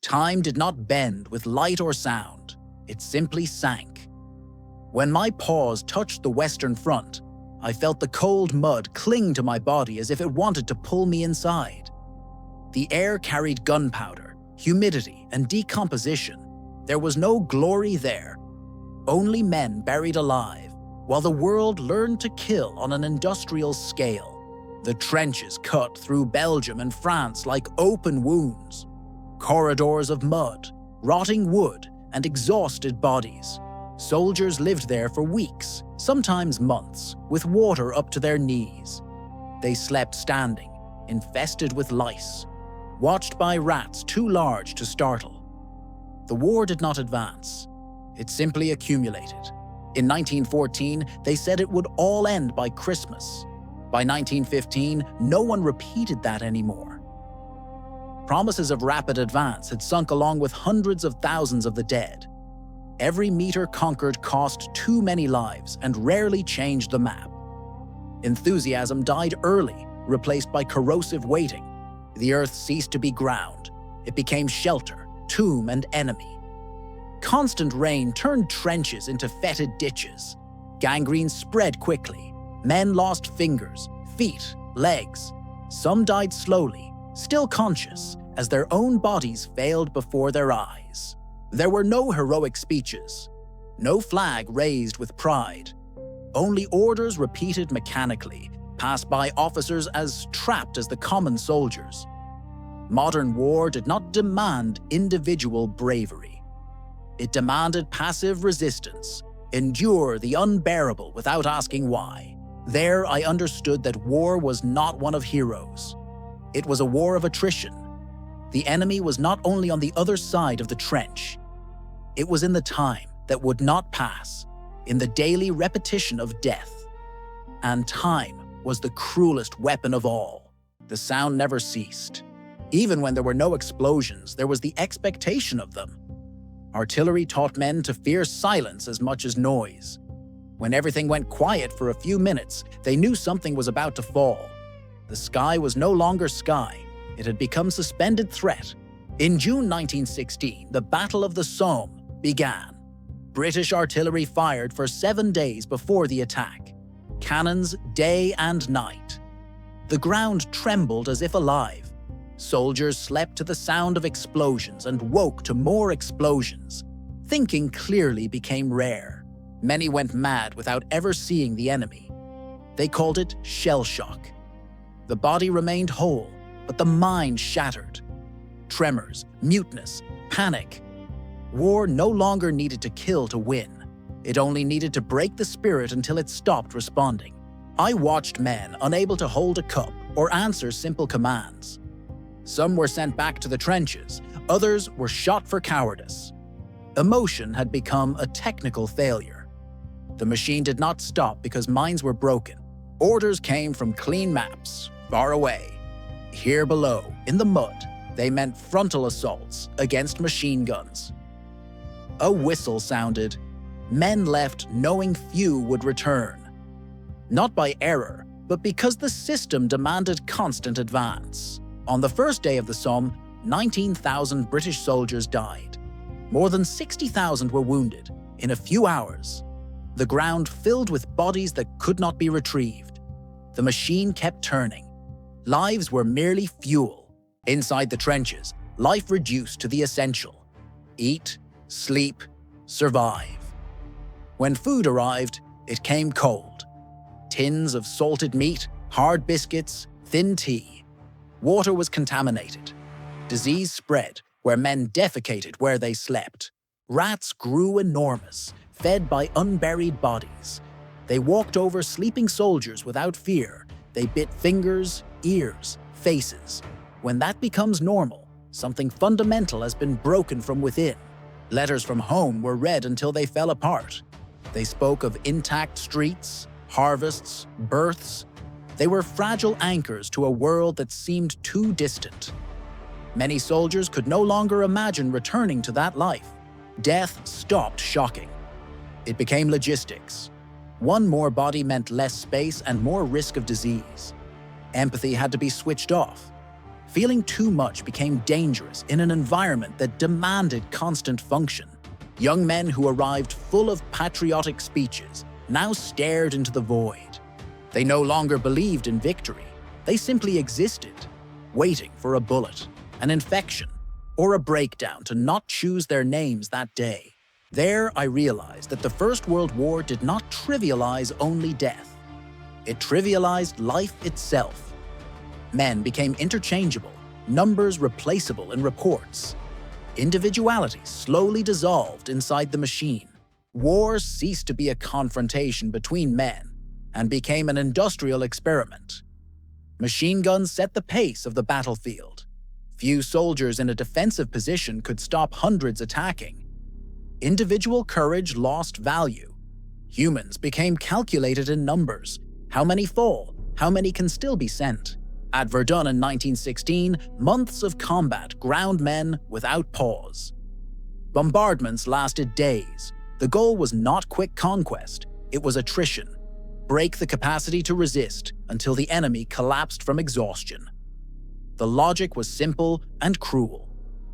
Time did not bend with light or sound. It simply sank. When my paws touched the Western Front, I felt the cold mud cling to my body as if it wanted to pull me inside. The air carried gunpowder, humidity, and decomposition. There was no glory there. Only men buried alive, while the world learned to kill on an industrial scale. The trenches cut through Belgium and France like open wounds. Corridors of mud, rotting wood, and exhausted bodies. Soldiers lived there for weeks, sometimes months, with water up to their knees. They slept standing, infested with lice, watched by rats too large to startle. The war did not advance. It simply accumulated. In 1914, they said it would all end by Christmas. By 1915, no one repeated that anymore. Promises of rapid advance had sunk along with hundreds of thousands of the dead. Every meter conquered cost too many lives and rarely changed the map. Enthusiasm died early, replaced by corrosive waiting. The earth ceased to be ground. It became shelter, tomb, and enemy. Constant rain turned trenches into fetid ditches. Gangrene spread quickly. Men lost fingers, feet, legs. Some died slowly, still conscious, as their own bodies failed before their eyes. There were no heroic speeches, no flag raised with pride. Only orders repeated mechanically, passed by officers as trapped as the common soldiers. Modern war did not demand individual bravery. It demanded passive resistance, endure the unbearable without asking why. There I understood that war was not one of heroes. It was a war of attrition. The enemy was not only on the other side of the trench. It was in the time that would not pass, in the daily repetition of death. And time was the cruelest weapon of all. The sound never ceased. Even when there were no explosions, there was the expectation of them. Artillery taught men to fear silence as much as noise. When everything went quiet for a few minutes, they knew something was about to fall. The sky was no longer sky. It had become suspended threat. In June 1916, the Battle of the Somme began. British artillery fired for 7 days before the attack. Cannons day and night. The ground trembled as if alive. Soldiers slept to the sound of explosions and woke to more explosions. Thinking clearly became rare. Many went mad without ever seeing the enemy. They called it shell shock. The body remained whole, but the mind shattered. Tremors, muteness, panic. War no longer needed to kill to win. It only needed to break the spirit until it stopped responding. I watched men unable to hold a cup or answer simple commands. Some were sent back to the trenches, others were shot for cowardice. Emotion had become a technical failure. The machine did not stop because minds were broken. Orders came from clean maps, far away. Here below, in the mud, they meant frontal assaults against machine guns. A whistle sounded. Men left knowing few would return. Not by error, but because the system demanded constant advance. On the first day of the Somme, 19,000 British soldiers died. More than 60,000 were wounded in a few hours. The ground filled with bodies that could not be retrieved. The machine kept turning. Lives were merely fuel. Inside the trenches, life reduced to the essential. Eat, sleep, survive. When food arrived, it came cold. Tins of salted meat, hard biscuits, thin tea. Water was contaminated. Disease spread where men defecated where they slept. Rats grew enormous, fed by unburied bodies. They walked over sleeping soldiers without fear. They bit fingers, ears, faces. When that becomes normal, something fundamental has been broken from within. Letters from home were read until they fell apart. They spoke of intact streets, harvests, births. They were fragile anchors to a world that seemed too distant. Many soldiers could no longer imagine returning to that life. Death stopped shocking. It became logistics. One more body meant less space and more risk of disease. Empathy had to be switched off. Feeling too much became dangerous in an environment that demanded constant function. Young men who arrived full of patriotic speeches now stared into the void. They no longer believed in victory. They simply existed, waiting for a bullet, an infection, or a breakdown to not choose their names that day. There, I realized that the First World War did not trivialize only death. It trivialized life itself. Men became interchangeable, numbers replaceable in reports. Individuality slowly dissolved inside the machine. War ceased to be a confrontation between men and became an industrial experiment. Machine guns set the pace of the battlefield. Few soldiers in a defensive position could stop hundreds attacking. Individual courage lost value. Humans became calculated in numbers. How many fall? How many can still be sent? At Verdun in 1916, months of combat ground men without pause. Bombardments lasted days. The goal was not quick conquest, it was attrition. Break the capacity to resist until the enemy collapsed from exhaustion. The logic was simple and cruel.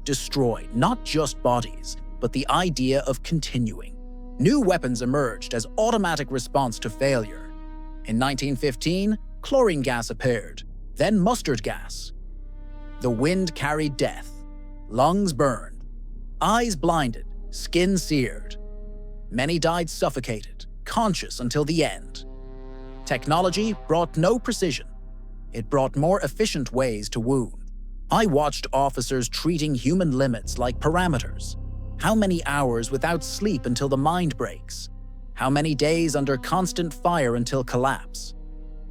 Destroy not just bodies, but the idea of continuing. New weapons emerged as automatic response to failure. In 1915, chlorine gas appeared, then mustard gas. The wind carried death. Lungs burned. Eyes blinded. Skin seared. Many died suffocated, conscious until the end. Technology brought no precision. It brought more efficient ways to wound. I watched officers treating human limits like parameters. How many hours without sleep until the mind breaks? How many days under constant fire until collapse?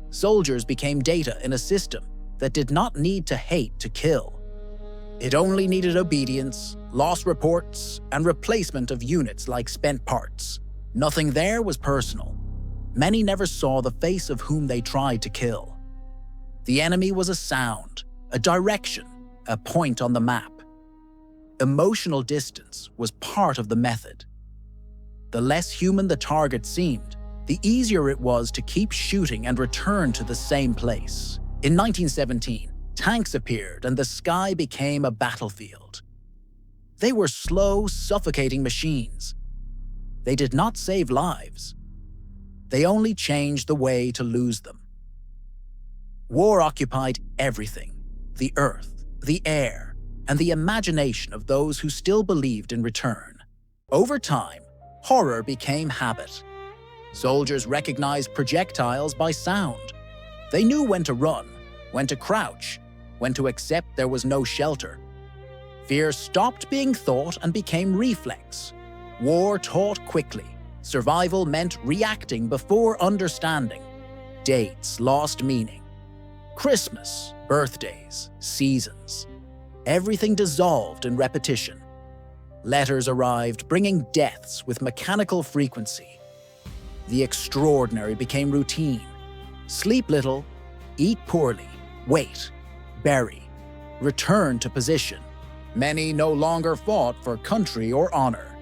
Soldiers became data in a system that did not need to hate to kill. It only needed obedience, loss reports, and replacement of units like spent parts. Nothing there was personal. Many never saw the face of whom they tried to kill. The enemy was a sound, a direction, a point on the map. Emotional distance was part of the method. The less human the target seemed, the easier it was to keep shooting and return to the same place. In 1917, tanks appeared and the sky became a battlefield. They were slow, suffocating machines. They did not save lives. They only changed the way to lose them. War occupied everything: the earth, the air, and the imagination of those who still believed in return. Over time, horror became habit. Soldiers recognized projectiles by sound. They knew when to run, when to crouch, when to accept there was no shelter. Fear stopped being thought and became reflex. War taught quickly. Survival meant reacting before understanding. Dates lost meaning. Christmas, birthdays, seasons. Everything dissolved in repetition. Letters arrived, bringing deaths with mechanical frequency. The extraordinary became routine. Sleep little, eat poorly, wait, bury, return to position. Many no longer fought for country or honor.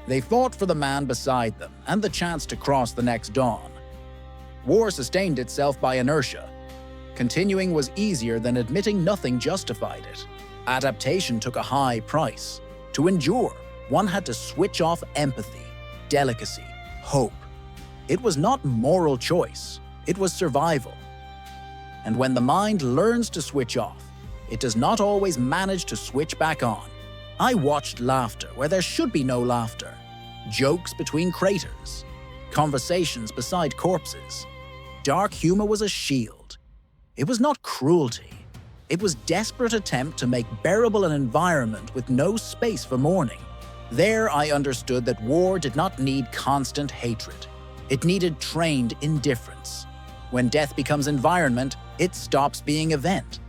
They fought for the man beside them and the chance to cross the next dawn. War sustained itself by inertia. Continuing was easier than admitting nothing justified it. Adaptation took a high price. To endure, one had to switch off empathy, delicacy, hope. It was not moral choice, it was survival. And when the mind learns to switch off, it does not always manage to switch back on. I watched laughter where there should be no laughter, jokes between craters, conversations beside corpses. Dark humor was a shield. It was not cruelty. It was desperate attempt to make bearable an environment with no space for mourning. There I understood that war did not need constant hatred. It needed trained indifference. When death becomes environment, it stops being event,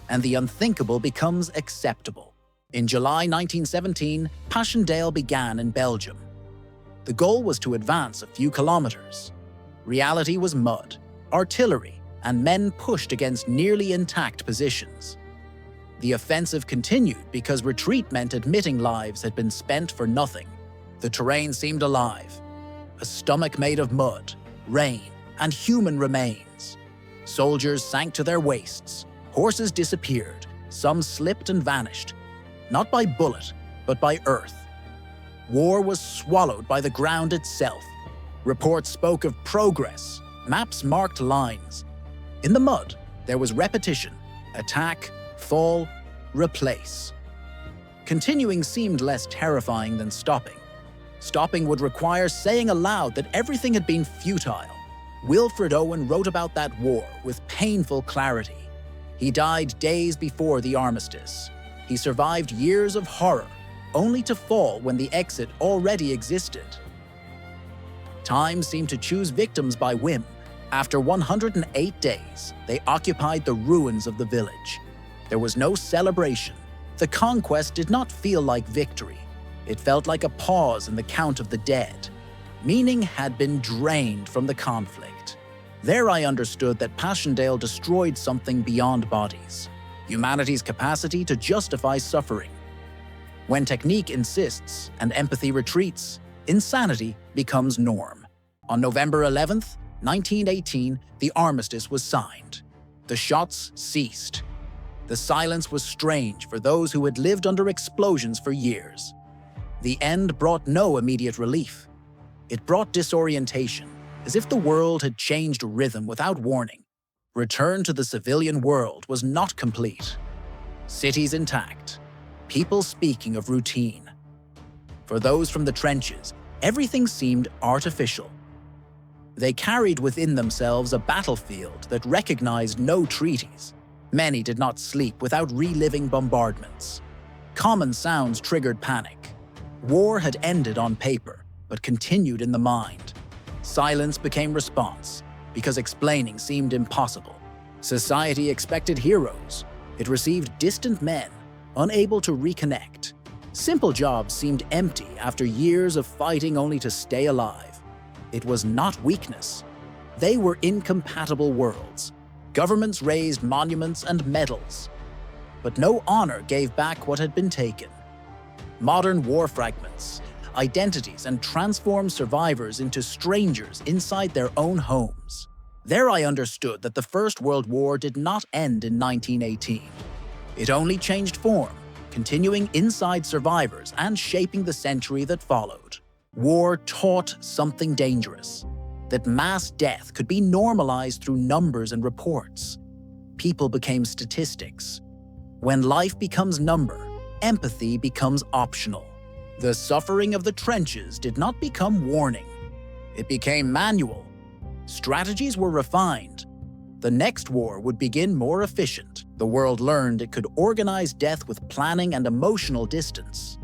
and the unthinkable becomes acceptable. In July 1917, Passchendaele began in Belgium. The goal was to advance a few kilometers. Reality was mud, artillery, and men pushed against nearly intact positions. The offensive continued because retreat meant admitting lives had been spent for nothing. The terrain seemed alive. A stomach made of mud, rain, and human remains. Soldiers sank to their waists. Horses disappeared. Some slipped and vanished, not by bullet, but by earth. War was swallowed by the ground itself. Reports spoke of progress, maps marked lines. In the mud, there was repetition: attack, fall, replace. Continuing seemed less terrifying than stopping. Stopping would require saying aloud that everything had been futile. Wilfred Owen wrote about that war with painful clarity. He died days before the armistice. He survived years of horror, only to fall when the exit already existed. Time seemed to choose victims by whim. After 108 days, they occupied the ruins of the village. There was no celebration. The conquest did not feel like victory. It felt like a pause in the count of the dead. Meaning had been drained from the conflict. There I understood that Passchendaele destroyed something beyond bodies: humanity's capacity to justify suffering. When technique insists and empathy retreats, insanity becomes norm. On November 11th, 1918, the armistice was signed. The shots ceased. The silence was strange for those who had lived under explosions for years. The end brought no immediate relief. It brought disorientation, as if the world had changed rhythm without warning. Return to the civilian world was not complete. Cities intact, people speaking of routine. For those from the trenches, everything seemed artificial. They carried within themselves a battlefield that recognized no treaties. Many did not sleep without reliving bombardments. Common sounds triggered panic. War had ended on paper, but continued in the mind. Silence became response, because explaining seemed impossible. Society expected heroes. It received distant men, unable to reconnect. Simple jobs seemed empty after years of fighting only to stay alive. It was not weakness. They were incompatible worlds. Governments raised monuments and medals, but no honor gave back what had been taken. Modern war fragments, identities, and transformed survivors into strangers inside their own homes. There I understood that the First World War did not end in 1918. It only changed form, continuing inside survivors and shaping the century that followed. War taught something dangerous: that mass death could be normalized through numbers and reports. People became statistics. When life becomes number, empathy becomes optional. The suffering of the trenches did not become warning. It became manual. Strategies were refined. The next war would begin more efficient. The world learned it could organize death with planning and emotional distance.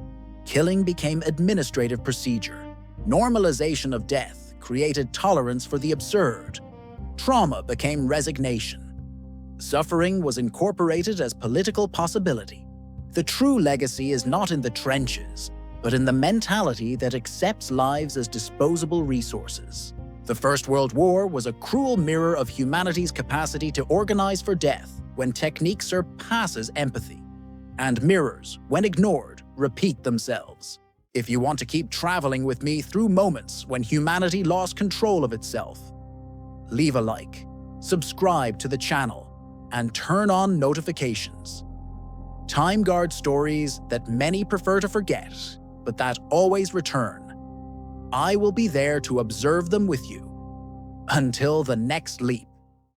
Killing became administrative procedure. Normalization of death created tolerance for the absurd. Trauma became resignation. Suffering was incorporated as political possibility. The true legacy is not in the trenches, but in the mentality that accepts lives as disposable resources. The First World War was a cruel mirror of humanity's capacity to organize for death when technique surpasses empathy. And mirrors, when ignored, repeat themselves. If you want to keep traveling with me through moments when humanity lost control of itself, leave a like, subscribe to the channel, and turn on notifications. Time guard stories that many prefer to forget, but that always return. I will be there to observe them with you. Until the next leap.